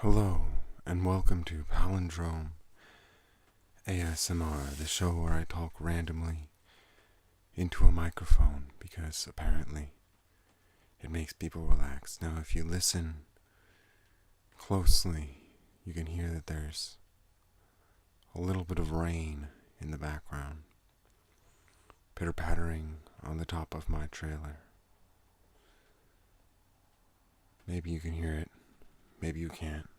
Hello, and welcome to Palindrome ASMR, the show where I talk randomly into a microphone because apparently it makes people relax. Now, if you listen closely, you can hear that there's a little bit of rain in the background, pitter-pattering on the top of my trailer. Maybe you can hear it, maybe you can't,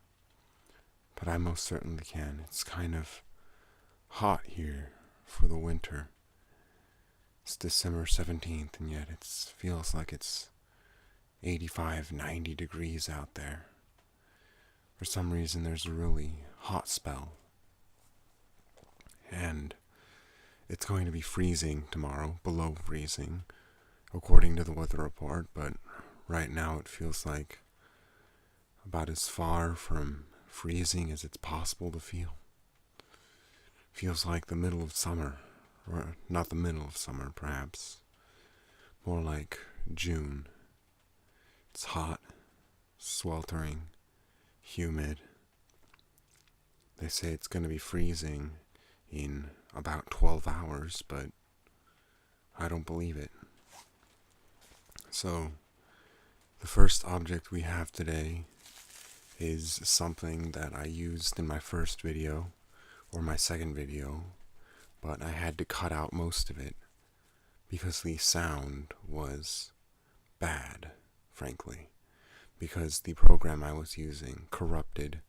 but I most certainly can. It's kind of hot here for the winter. It's December 17th, and yet it feels like it's 85, 90 degrees out there. For some reason, there's a really hot spell. And it's going to be freezing tomorrow, below freezing, according to the weather report, but right now it feels like about as far from freezing as it's possible to feel. Feels like the middle of summer, or not the middle of summer, perhaps. More like June. It's hot, sweltering, humid. They say it's going to be freezing in about 12 hours, but I don't believe it. So, the first object we have today is something that I used in my first video, or my second video, but I had to cut out most of it because the sound was bad, frankly, because the program I was using corrupted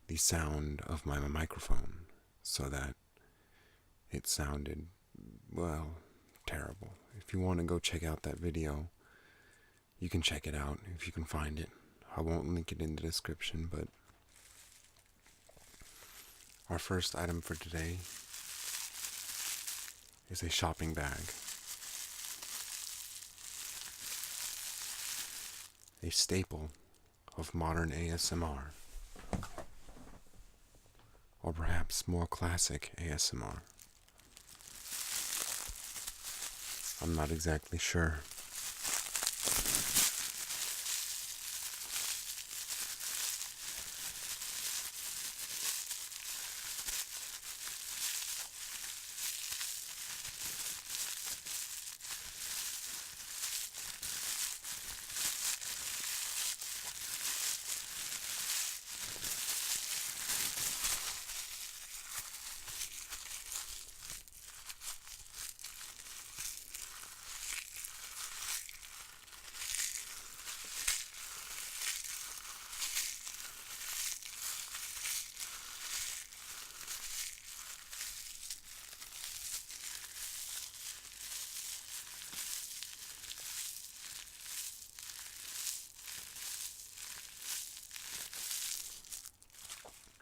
the sound of my microphone so that it sounded, well, terrible. If you want to go check out that video, you can check it out if you can find it. I won't link it in the description, but our first item for today is a shopping bag. A staple of modern ASMR. Or perhaps more classic ASMR. I'm not exactly sure.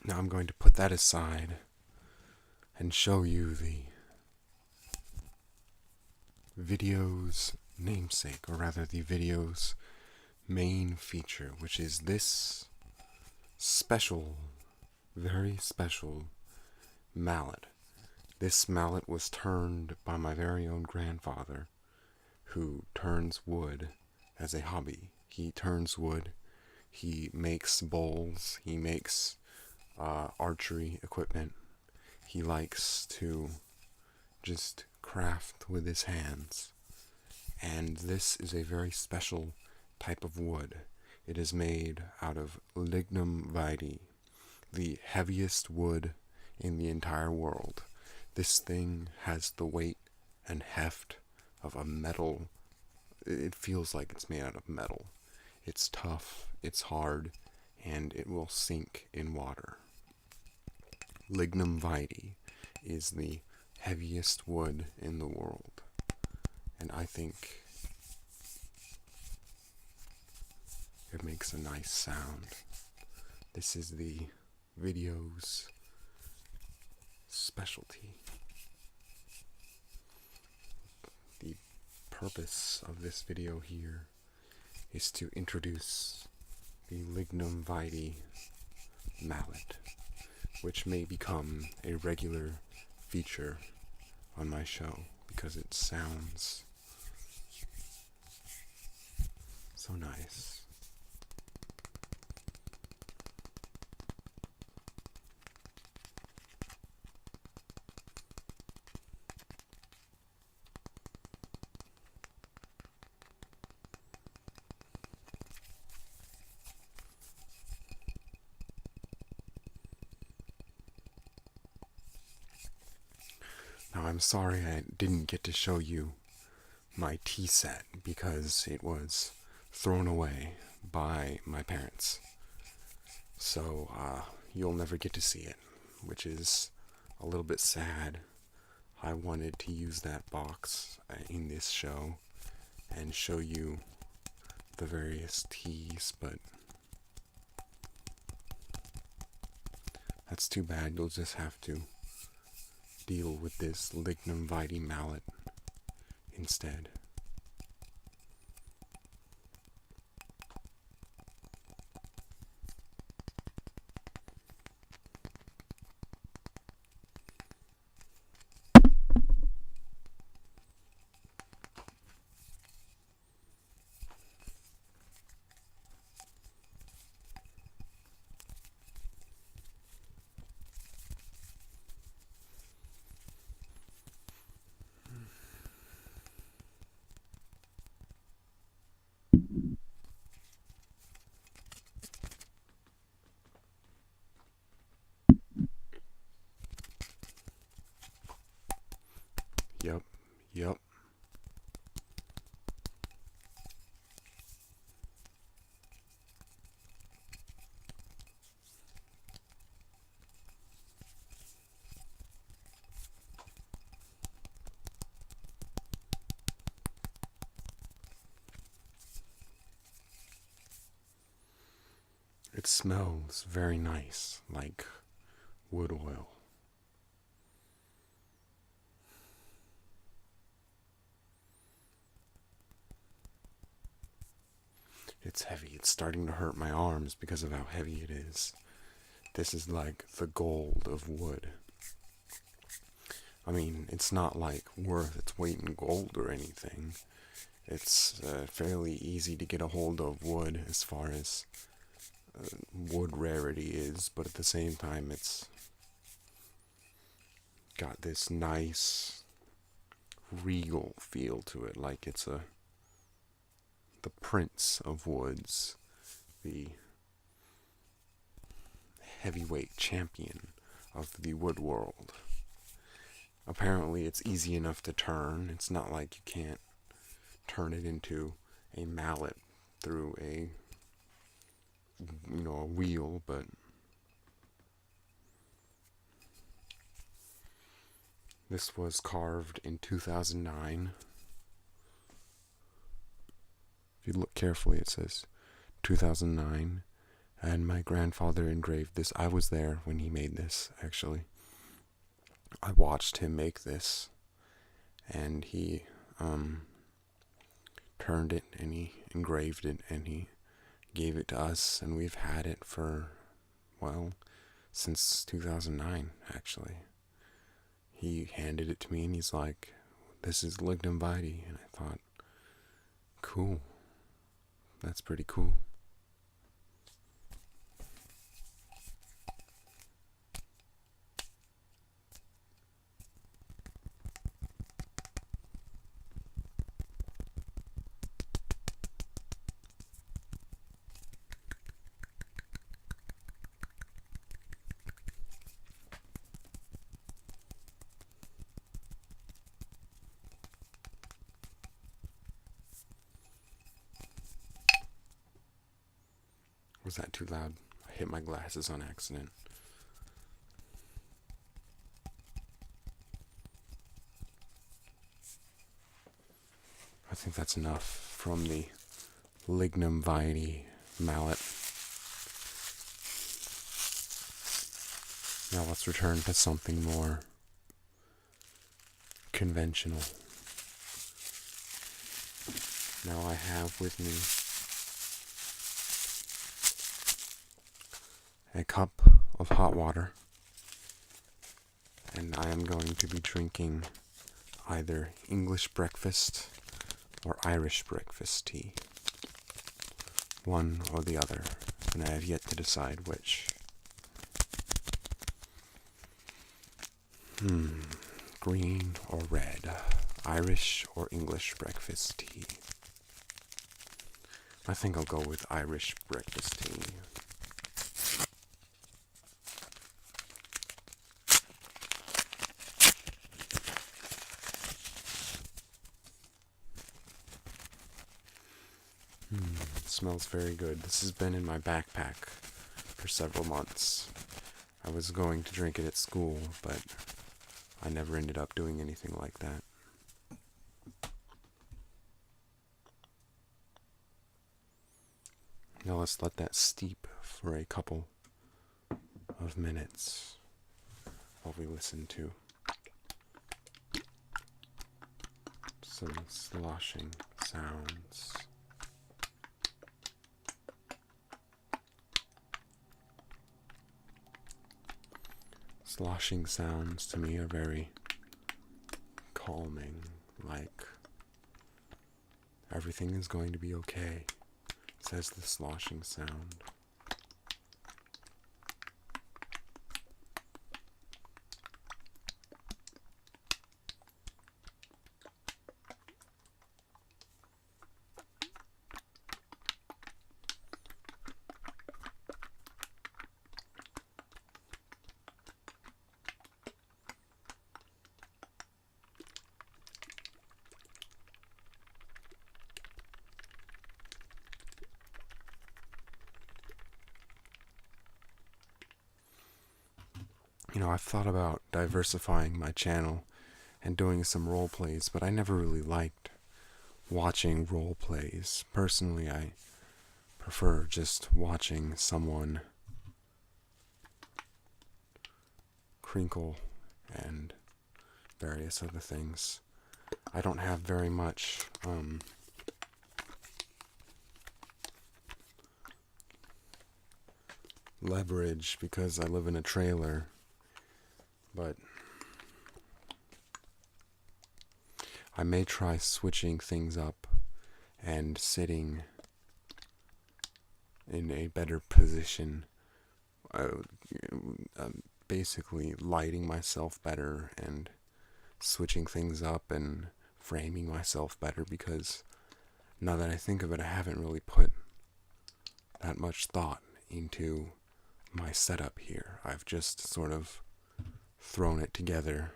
Now I'm going to put that aside and show you the video's namesake, or rather the video's main feature, which is this special, very special mallet. This mallet was turned by my very own grandfather, who turns wood as a hobby. He turns wood, he makes bowls, he makes archery equipment. He likes to just craft with his hands. And this is a very special type of wood. It is made out of Lignum Vitae, the heaviest wood in the entire world. This thing has the weight and heft of a metal. It feels like it's made out of metal. It's tough, it's hard, and it will sink in water. Lignum Vitae is the heaviest wood in the world, and I think it makes a nice sound. This is the video's specialty. The purpose of this video here is to introduce the Lignum Vitae mallet, which may become a regular feature on my show because it sounds so nice. I'm sorry I didn't get to show you my tea set because it was thrown away by my parents. So, you'll never get to see it, which is a little bit sad. I wanted to use that box in this show and show you the various teas, but that's too bad. You'll just have to deal with this Lignum Vitae mallet instead. Yep. It smells very nice, like wood oil. It's heavy. It's starting to hurt my arms because of how heavy it is. This is like the gold of wood. I mean, it's not like worth its weight in gold or anything. It's fairly easy to get a hold of wood as far as wood rarity is, but at the same time it's got this nice regal feel to it, like it's the prince of woods, the heavyweight champion of the wood world. Apparently it's easy enough to turn. It's not like you can't turn it into a mallet through a wheel, but this was carved in 2009. If you look carefully, it says 2009, and my grandfather engraved this. I was there when he made this, actually. I watched him make this, and he turned it, and he engraved it, and he gave it to us, and we've had it for, since 2009, actually. He handed it to me, and he's like, "This is Lignum Vitae," and I thought, cool. That's pretty cool. Was that too loud? I hit my glasses on accident. I think that's enough from the Lignum Vitae mallet. Now let's return to something more conventional. Now I have with me a cup of hot water, and I am going to be drinking either English breakfast or Irish breakfast tea. One or the other, and I have yet to decide which. Green or red, Irish or English breakfast tea. I think I'll go with Irish breakfast tea. smells very good. This has been in my backpack for several months. I was going to drink it at school, but I never ended up doing anything like that. Now let's let that steep for a couple of minutes while we listen to some sloshing sounds. Sloshing sounds to me are very calming, like everything is going to be okay, says the sloshing sound. I've thought about diversifying my channel and doing some role plays, but I never really liked watching role plays. Personally, I prefer just watching someone crinkle and various other things. I don't have very much leverage because I live in a trailer. But I may try switching things up and sitting in a better position, basically lighting myself better and switching things up and framing myself better, because now that I think of it, I haven't really put that much thought into my setup here. I've just sort of thrown it together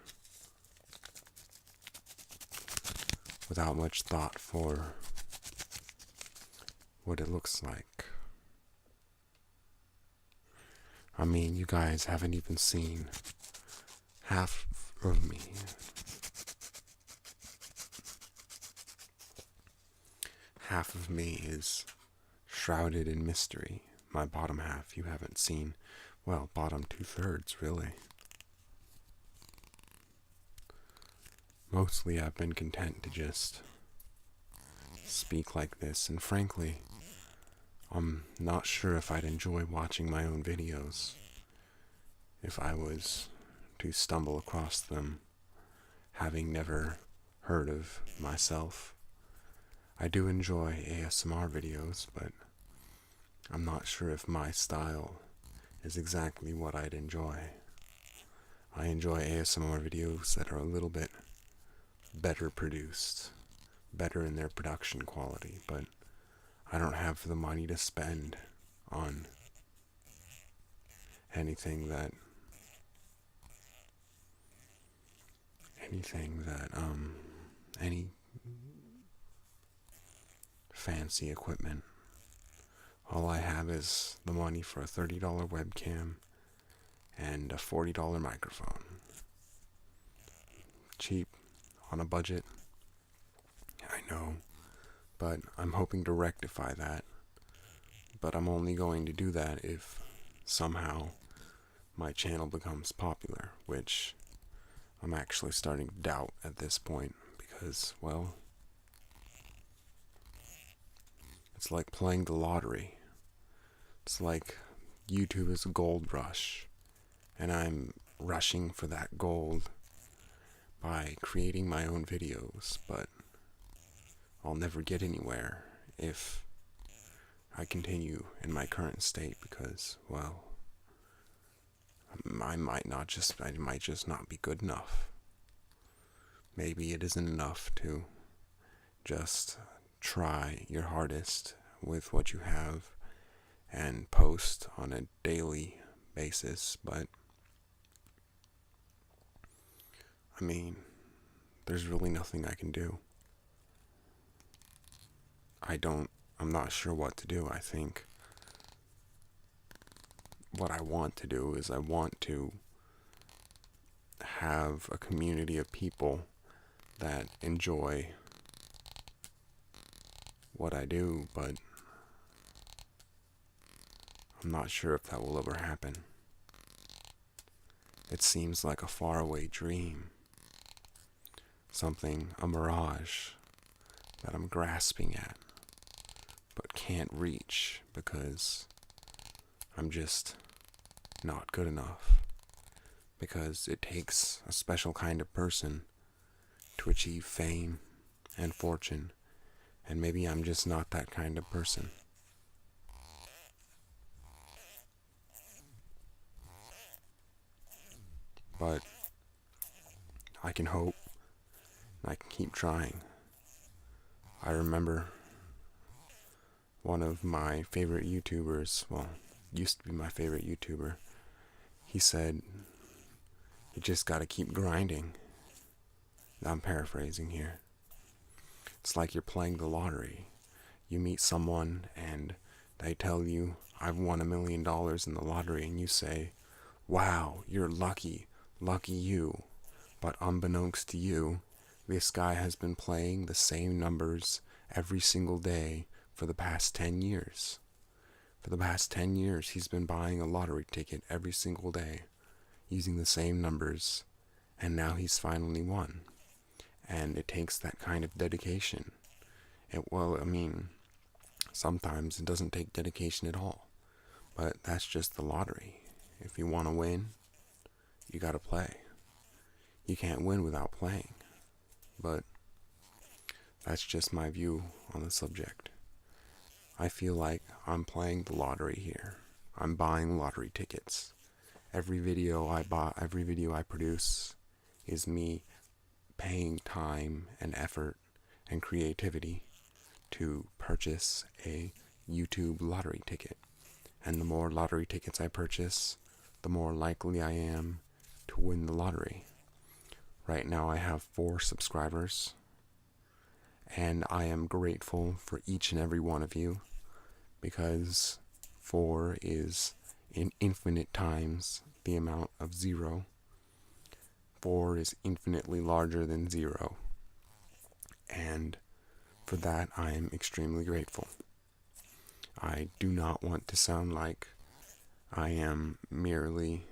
without much thought for what it looks like. I mean, you guys haven't even seen half of me. Half of me is shrouded in mystery. My bottom half you haven't seen. Well, bottom 2/3, really. Mostly I've been content to just speak like this, and frankly, I'm not sure if I'd enjoy watching my own videos if I was to stumble across them, having never heard of myself. I do enjoy ASMR videos, but I'm not sure if my style is exactly what I'd enjoy. I enjoy ASMR videos that are a little bit better produced, better in their production quality, but I don't have the money to spend on anything that any fancy equipment. All I have is the money for a $30 webcam and a $40 microphone. Cheap, on a budget, I know, but I'm hoping to rectify that. But I'm only going to do that if somehow my channel becomes popular, which I'm actually starting to doubt at this point, because, well, it's like playing the lottery. It's like YouTube is a gold rush, and I'm rushing for that gold by creating my own videos, but I'll never get anywhere if I continue in my current state, because, well, I might just not be good enough. Maybe it isn't enough to just try your hardest with what you have and post on a daily basis, but I mean, there's really nothing I can do. I don't I'm not sure what to do. I think what I want to do is I want to have a community of people that enjoy what I do, but I'm not sure if that will ever happen. It seems like a faraway dream, a mirage that I'm grasping at, but can't reach because I'm just not good enough. Because it takes a special kind of person to achieve fame and fortune, and maybe I'm just not that kind of person. But I can hope, and I can keep trying. I remember one of my favorite YouTubers, used to be my favorite YouTuber, he said, you just gotta keep grinding. I'm paraphrasing here. It's like you're playing the lottery. You meet someone and they tell you, I've won $1 million in the lottery, and you say, wow, you're lucky, lucky you. But unbeknownst to you, this guy has been playing the same numbers every single day for the past 10 years. For the past 10 years, he's been buying a lottery ticket every single day, using the same numbers, and now he's finally won. And it takes that kind of dedication. Sometimes it doesn't take dedication at all, but that's just the lottery. If you want to win, you gotta play. You can't win without playing, but that's just my view on the subject. I feel like I'm playing the lottery here. I'm buying lottery tickets. Every video I produce is me paying time and effort and creativity to purchase a YouTube lottery ticket. And the more lottery tickets I purchase, the more likely I am to win the lottery. Right now I have 4 subscribers, and I am grateful for each and every one of you, because 4 is in infinite times the amount of 0. 4 is infinitely larger than 0, and for that I am extremely grateful. I do not want to sound like I am merely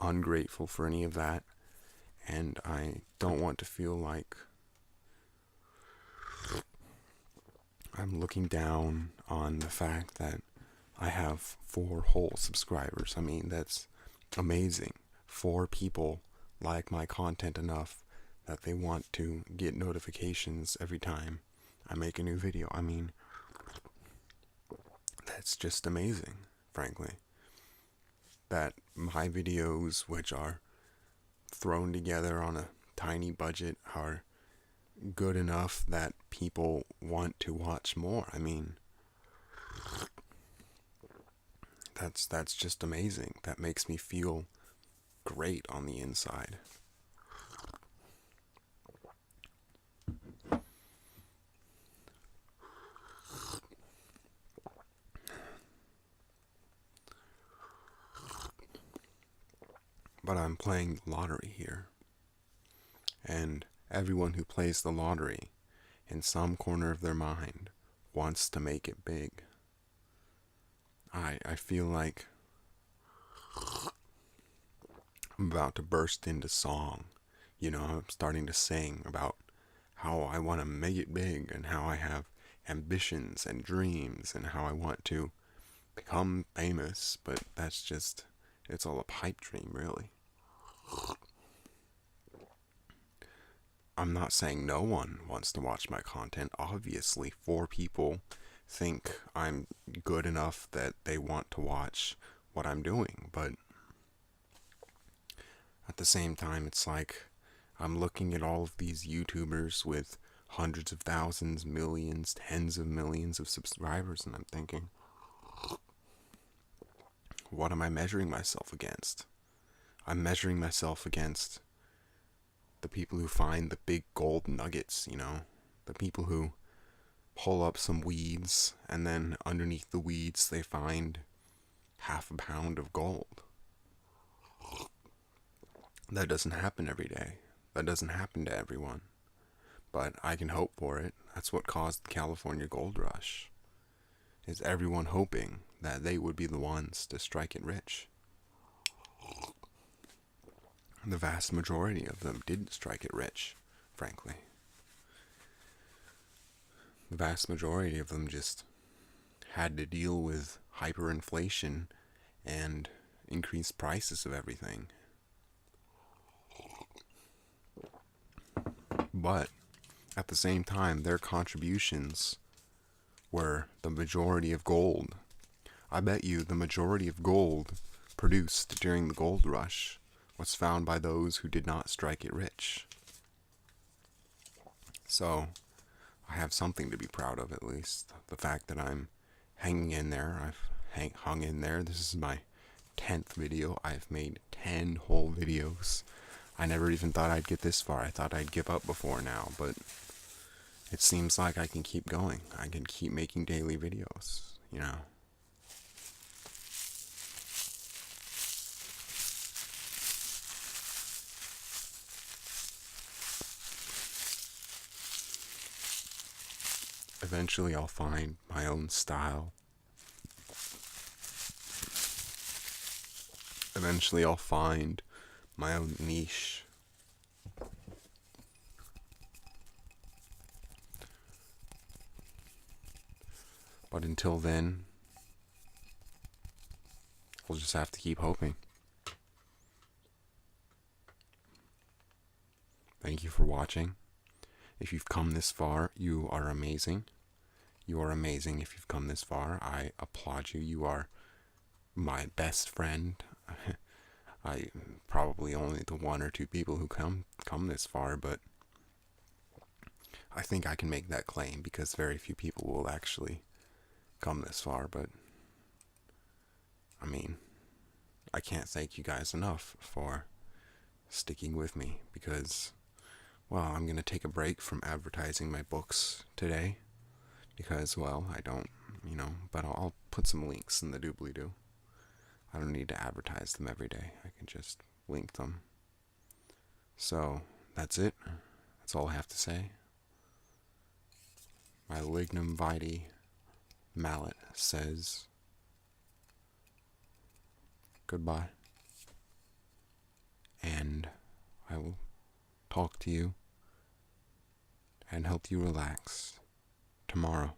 ungrateful for any of that, and I don't want to feel like I'm looking down on the fact that I have 4 whole subscribers. I mean, that's amazing. 4 people like my content enough that they want to get notifications every time I make a new video. I mean, that's just amazing, frankly. That my videos, which are thrown together on a tiny budget, are good enough that people want to watch more. I mean, that's just amazing. That makes me feel great on the inside. But I'm playing the lottery here. And everyone who plays the lottery, in some corner of their mind, wants to make it big. I feel like I'm about to burst into song. I'm starting to sing about how I want to make it big, and how I have ambitions and dreams, and how I want to become famous, but it's all a pipe dream, really. I'm not saying no one wants to watch my content. Obviously, 4 people think I'm good enough that they want to watch what I'm doing, but at the same time, it's like I'm looking at all of these YouTubers with hundreds of thousands, millions, tens of millions of subscribers, and I'm thinking, what am I measuring myself against? I'm measuring myself against the people who find the big gold nuggets, the people who pull up some weeds, and then underneath the weeds they find half a pound of gold. That doesn't happen every day. That doesn't happen to everyone. But I can hope for it. That's what caused the California gold rush. Is everyone hoping that they would be the ones to strike it rich. The vast majority of them didn't strike it rich, frankly. The vast majority of them just had to deal with hyperinflation and increased prices of everything. But at the same time, their contributions were the majority of gold. I bet you the majority of gold produced during the gold rush was found by those who did not strike it rich. So, I have something to be proud of, at least. The fact that I'm hanging in there. I've hung in there. This is my 10th video. I've made 10 whole videos. I never even thought I'd get this far. I thought I'd give up before now, but it seems like I can keep going. I can keep making daily videos, you know. Eventually I'll find my own style. Eventually I'll find my own niche. But until then, we'll just have to keep hoping. Thank you for watching. If you've come this far, you are amazing. You are amazing if you've come this far. I applaud you. You are my best friend. I probably only the one or two people who come this far, but I think I can make that claim because very few people will actually come this far. But I mean, I can't thank you guys enough for sticking with me because, well, I'm going to take a break from advertising my books today because, well, I don't, but I'll put some links in the doobly-doo. I don't need to advertise them every day. I can just link them. So, that's it. That's all I have to say. My Lignum Vitae mallet says goodbye. And I will talk to you and help you relax tomorrow.